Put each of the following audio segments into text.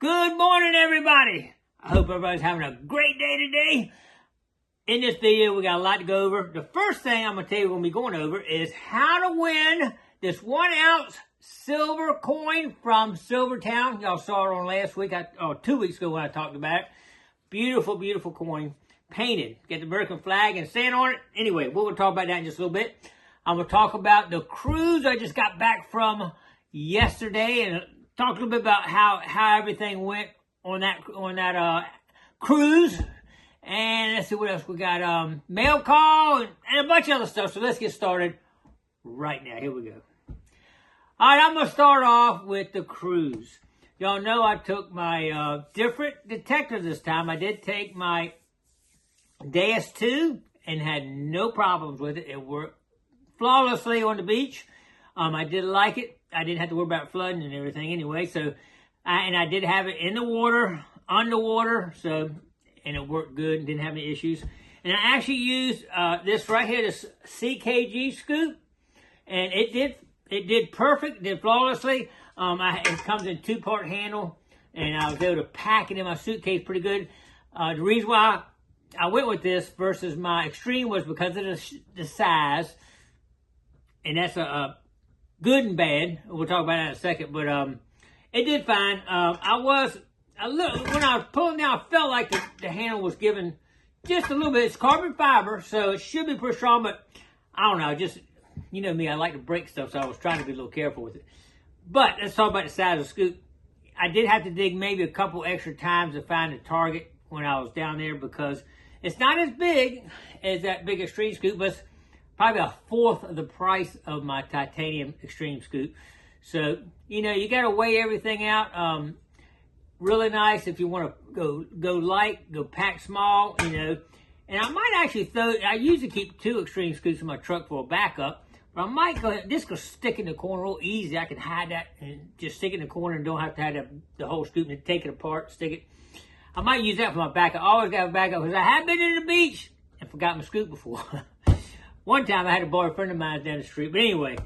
Good morning, everybody. I hope everybody's having a great day today. In this video, we got a lot to go over. The first thing I'm going to tell you we're going to be going over is how to win this 1 ounce silver coin from Silvertown. Y'all saw it on last week, 2 weeks ago when I talked about it. Beautiful, beautiful coin. Painted. Get the American flag and sand on it. Anyway, we're going to talk about that in just a little bit. I'm going to talk about the cruise I just got back from yesterday and talk a little bit about how everything went on that cruise. And let's see what else we got. Mail call and a bunch of other stuff. So let's get started right now. Here we go. All right, I'm going to start off with the cruise. Y'all know I took my different detector this time. I did take my DS2 and had no problems with it. It worked flawlessly on the beach. I did like it. I didn't have to worry about flooding and everything anyway. So, and I did have it in the water, underwater. So, and it worked good and didn't have any issues. And I actually used this right here, this CKG scoop, and it did perfect, did flawlessly. It comes in 2-part handle, and I was able to pack it in my suitcase pretty good. The reason why I went with this versus my Extreme was because of the size, and that's a good and bad. We'll talk about that in a second, but it did fine. When I was pulling down, I felt like the handle was giving just a little bit. It's carbon fiber, so it should be pretty strong, but I don't know. Just, you know me, I like to break stuff, so I was trying to be a little careful with it. But let's talk about the size of the scoop. I did have to dig maybe a couple extra times to find the target when I was down there because it's not as big as that big Extreme scoop, but it's probably a fourth of the price of my titanium Extreme scoop. So, you know, you got to weigh everything out. Really nice if you want to go light, go pack small, you know. And I might actually I usually keep 2 Extreme scoops in my truck for a backup. But I might go ahead, this could stick in the corner real easy. I can hide that and just stick it in the corner and don't have to have the whole scoop and take it apart, stick it. I might use that for my backup. I always got a backup because I have been in the beach and forgot my scoop before. One time I had to borrow a friend of mine down the street. But anyway,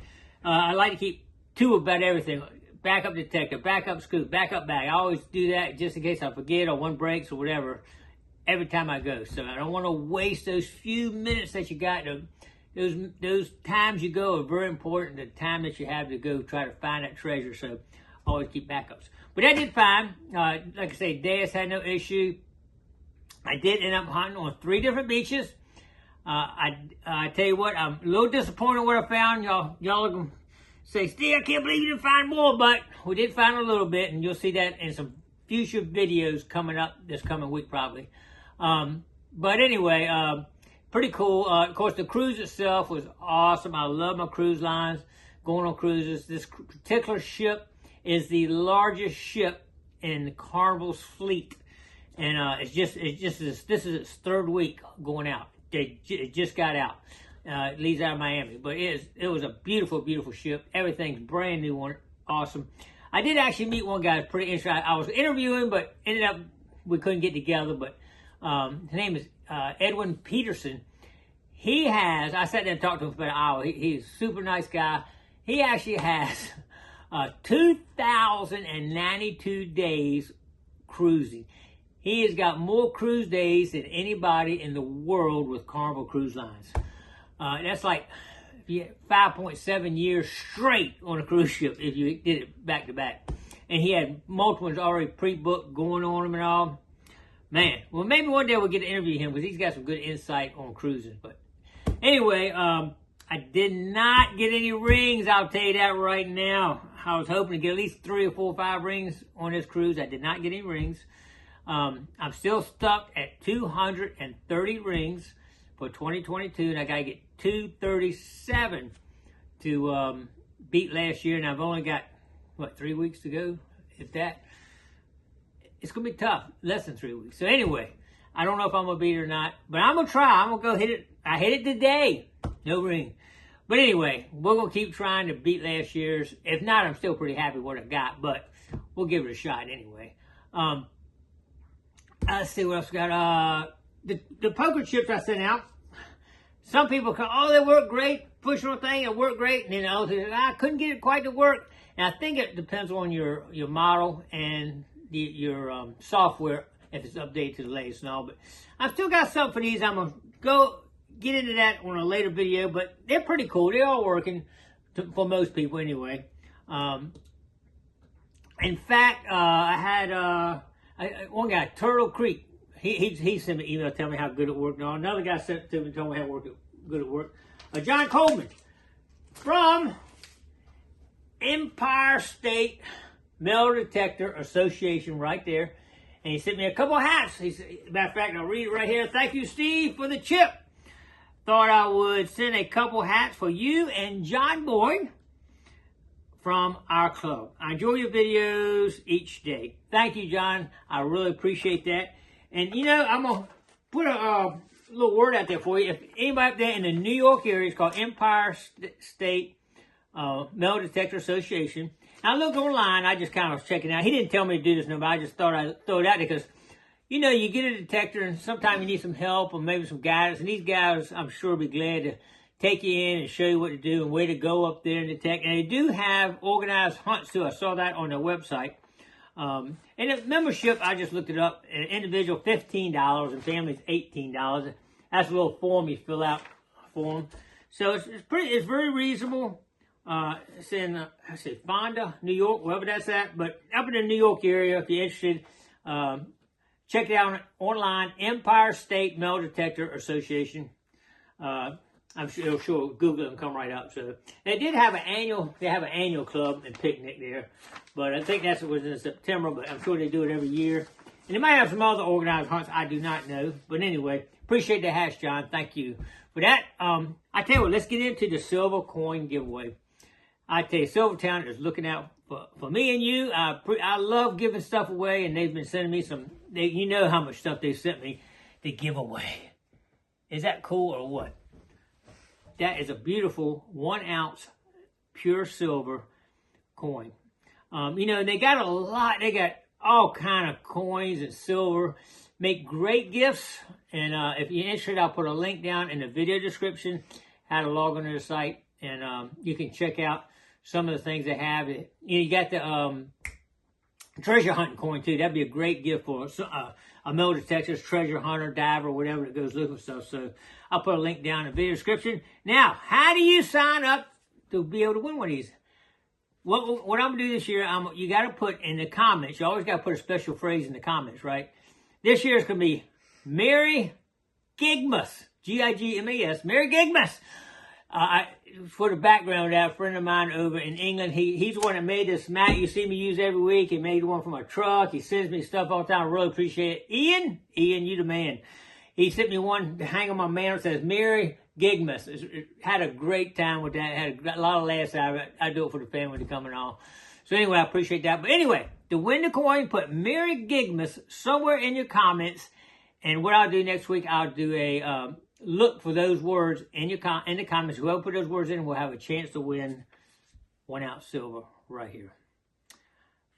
I like to keep 2 about everything. Backup detector, backup scoop, backup bag. I always do that just in case I forget or one breaks or whatever every time I go. So I don't want to waste those few minutes that you got. Those times you go are very important. The time that you have to go try to find that treasure. So always keep backups. But I did fine. Like I say, DS had no issue. I did end up hunting on 3 different beaches. I tell you what, I'm a little disappointed in what I found. Y'all are going to say, Steve, I can't believe you didn't find more, but we did find a little bit, and you'll see that in some future videos coming up this coming week probably. But anyway, pretty cool. Of course, the cruise itself was awesome. I love my cruise lines, going on cruises. This particular ship is the largest ship in Carnival's fleet, and this is its 3rd week going out. It just got out. It leaves out of Miami, but it was a beautiful, beautiful ship. Everything's brand new on it. Awesome. I did actually meet one guy pretty interesting. I was interviewing, but ended up we couldn't get together. But his name is Edwin Peterson. I sat there and talked to him for about an hour. He's a super nice guy. He actually has 2,092 days cruising. He has got more cruise days than anybody in the world with Carnival Cruise Lines. That's like 5.7 years straight on a cruise ship if you did it back to back. And he had multiple ones already pre-booked going on them and all. Man, well, maybe one day we'll get to interview him because he's got some good insight on cruises. But anyway, I did not get any rings. I'll tell you that right now. I was hoping to get at least 3 or 4 or 5 rings on this cruise. I did not get any rings. I'm still stuck at 230 rings for 2022, and I gotta get 237 to beat last year, and I've only got 3 weeks to go, if that. It's gonna be tough, less than 3 weeks. So anyway, I don't know if I'm gonna beat it or not, but I'm gonna try. I'm gonna go hit it. I hit it today, no ring. But anyway, we're gonna keep trying to beat last year's. If not, I'm still pretty happy with what I got, but we'll give it a shot anyway. Let's see what else we got. The poker chips I sent out, some people come, oh, they work great, push on a thing, it worked great, and then others say, I couldn't get it quite to work. And I think it depends on your model and your software if it's updated to the latest and all. But I've still got something for these. I'm going to go get into that on a later video, but they're pretty cool. They're all working for most people anyway. In fact, I had one guy, Turtle Creek. He sent me an email telling me how good it worked. Now, another guy sent it to me and told me how good it worked. John Coleman from Empire State Metal Detector Association right there. And he sent me a couple of hats. Matter of fact, I'll read it right here. Thank you, Steve, for the chip. Thought I would send a couple hats for you and John Boyd from our club. I enjoy your videos each day. Thank you, John. I really appreciate that. And, you know, I'm going to put a little word out there for you. If anybody up there in the New York area, it's called Empire State Metal Detector Association. I looked online. I just kind of was checking out. He didn't tell me to do this, no, but I just thought I'd throw it out there because, you know, you get a detector and sometimes you need some help or maybe some guidance. And these guys, I'm sure, will be glad to take you in and show you what to do and where to go up there and detect. And they do have organized hunts, too. I saw that on their website. And the membership, I just looked it up. An individual, $15, and families, $18. That's a little form you fill out for them. So it's very reasonable. It's in, I say Fonda, New York, wherever that's at. But up in the New York area, if you're interested, check it out online. Empire State Metal Detector Association. I'm sure Google it and come right up. So they did have an annual club and picnic there, but I think that's what was in September. But I'm sure they do it every year, and they might have some other organized hunts. I do not know, but anyway, appreciate the hats, John. Thank you for that. I tell you what, let's get into the silver coin giveaway. I tell you, Silvertown is looking out for me and you. I love giving stuff away, and they've been sending me some. You know how much stuff they sent me to give away. Is that cool or what? That is a beautiful 1 ounce pure silver coin. You know, they got a lot. They got all kind of coins and silver. Make great gifts. And if you're interested, I'll put a link down in the video description how to log onto the site, and you can check out some of the things they have. You got the treasure hunting coin too. That'd be a great gift for a metal detector, treasure hunter, diver, whatever that goes looking for stuff. So I'll put a link down in the video description. Now, how do you sign up to be able to win one of these? What I'm gonna do this year, you got to put in the comments. You always got to put a special phrase in the comments, right? This year it's gonna be Merry Gigmas, Gigmas, Merry Gigmas. For the background, that a friend of mine over in England, he's the one that made this mat you see me use every week. He made one for my truck. He sends me stuff all the time. I really appreciate it. Ian, you the man. He sent me one to hang on my mantle that says Merry Gigmas. Had a great time with that. Had a lot of laughs out of it. I do it for the family to come and all. So anyway, I appreciate that. But anyway, to win the coin, put Merry Gigmas somewhere in your comments. And what I'll do next week, I'll do a look for those words in the comments. Whoever put those words in will have a chance to win 1 ounce silver right here.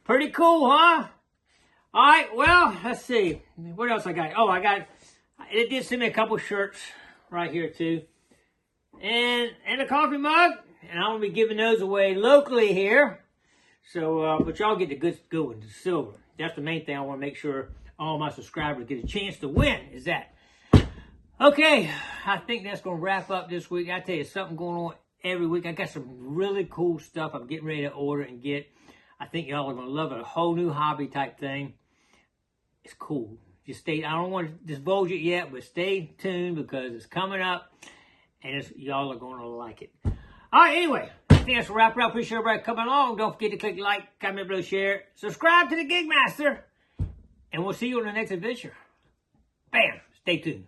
Pretty cool, huh? All right, well, let's see. What else I got? Oh, it did send me a couple shirts right here, too. And a coffee mug. And I'm going to be giving those away locally here. So, but y'all get the good ones, the silver. That's the main thing I want to make sure all my subscribers get a chance to win, is that. Okay, I think that's going to wrap up this week. I tell you, something going on every week. I got some really cool stuff I'm getting ready to order and get. I think y'all are going to love it. A whole new hobby type thing. It's cool. Just stay. I don't want to divulge it yet, but stay tuned because it's coming up, and y'all are going to like it. All right, anyway, I think that's a wrap it up. Appreciate everybody coming along. Don't forget to click like, comment below, share, subscribe to the Gigmaster, and we'll see you on the next adventure. Bam! Stay tuned.